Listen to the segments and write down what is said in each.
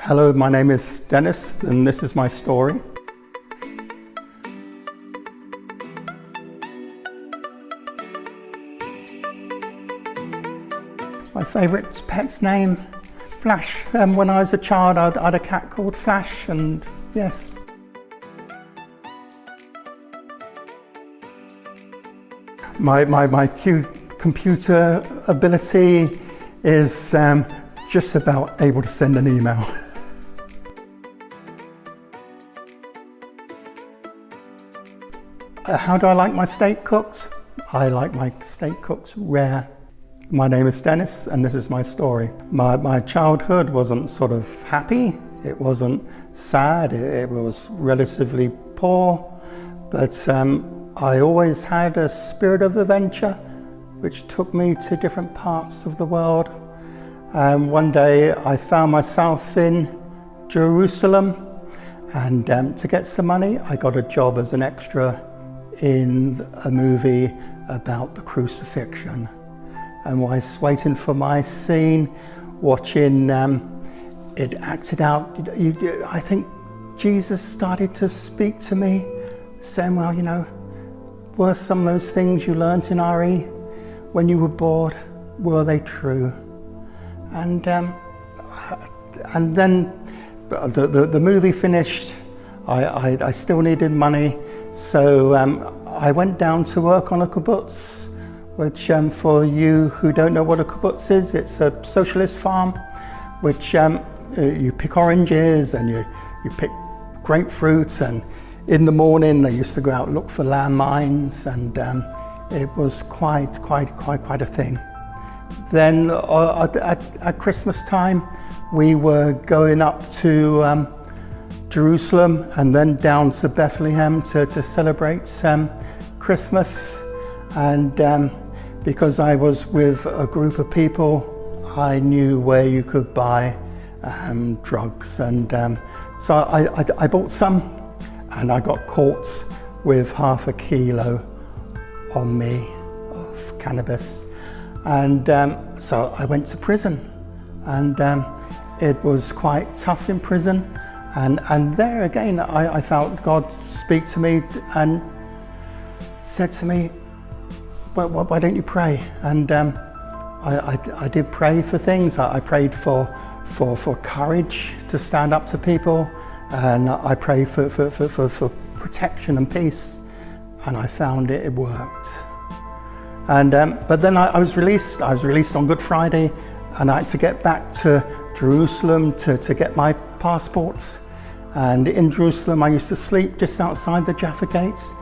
Hello, my name is Denis, and this is my story. My favourite pet's name, Flash. When I was a child, I had a cat called Flash, and yes. My computer ability is just about able to send an email. How do I like my steak cooked? I like my steak cooked rare. My name is Denis, and this is my story. My childhood wasn't sort of happy, it wasn't sad, it was relatively poor, but I always had a spirit of adventure which took me to different parts of the world. One day I found myself in Jerusalem, and to get some money I got a job as an extra in a movie about the crucifixion. And whilst waiting for my scene, watching it acted out, I think Jesus started to speak to me, saying, well, you know, were some of those things you learnt in RE when you were bored, were they true? And then the movie finished. I still needed money, so I went down to work on a kibbutz, which for you who don't know what a kibbutz is, it's a socialist farm, which you pick oranges and you pick grapefruits, and in the morning they used to go out and look for landmines, and it was quite a thing. Then at Christmas time, we were going up to Jerusalem and then down to Bethlehem to celebrate Christmas. And because I was with a group of people, I knew where you could buy drugs. And so I bought some, and I got caught with half a kilo on me of cannabis. And so I went to prison, and it was quite tough in prison. And there again, I felt God speak to me and said to me, well, why don't you pray? And I did pray for things. I prayed for courage to stand up to people, and I prayed for protection and peace, and I found it worked. And but then I was released. I was released on Good Friday, and I had to get back to Jerusalem to get my passports. And in Jerusalem, I used to sleep just outside the Jaffa Gates,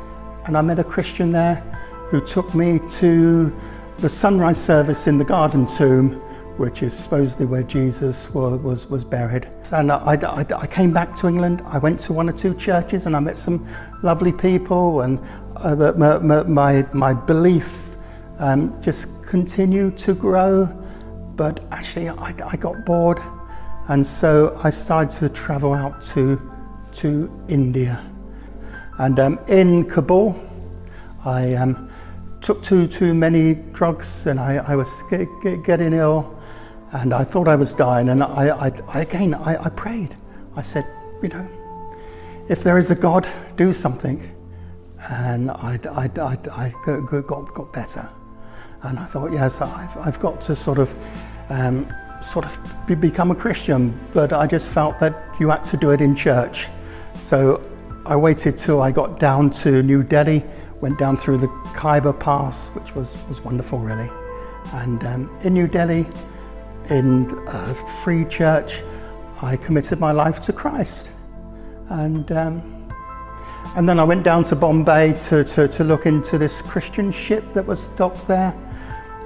and I met a Christian there who took me to the sunrise service in the Garden Tomb, which is supposedly where Jesus was buried. And I came back to England. I went to one or two churches, and I met some lovely people, and my belief just continued to grow. But actually, I got bored. And so I started to travel out to India. And in Kabul, I took too many drugs, and I was getting ill, and I thought I was dying. And I prayed. I said, you know, if there is a God, do something. And I got better. And I thought, yes, I've got to sort of become a Christian, but I just felt that you had to do it in church. So I waited till I got down to New Delhi, went down through the Khyber Pass, which was wonderful really. And in New Delhi, in a free church, I committed my life to Christ. And then I went down to Bombay to look into this Christian ship that was docked there.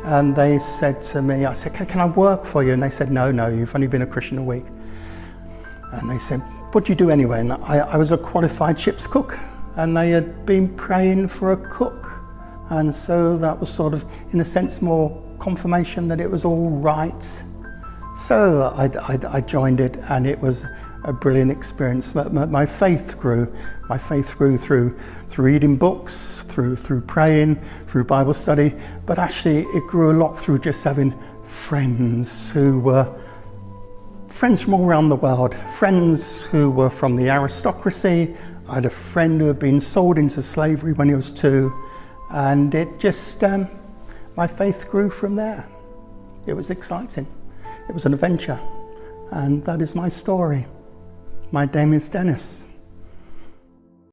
And they said to me, I said, can I work for you? And they said, no, you've only been a Christian a week. And they said, what do you do anyway? And I was a qualified ship's cook, and they had been praying for a cook. And so that was sort of, in a sense, more confirmation that it was all right. So I joined it, and it was a brilliant experience. My faith grew. My faith grew through reading books, through praying, through Bible study, but actually it grew a lot through just having friends who were friends from all around the world, friends who were from the aristocracy. I had a friend who had been sold into slavery when he was 2, and it just, my faith grew from there. It was exciting. It was an adventure, and that is my story. My name is Denis.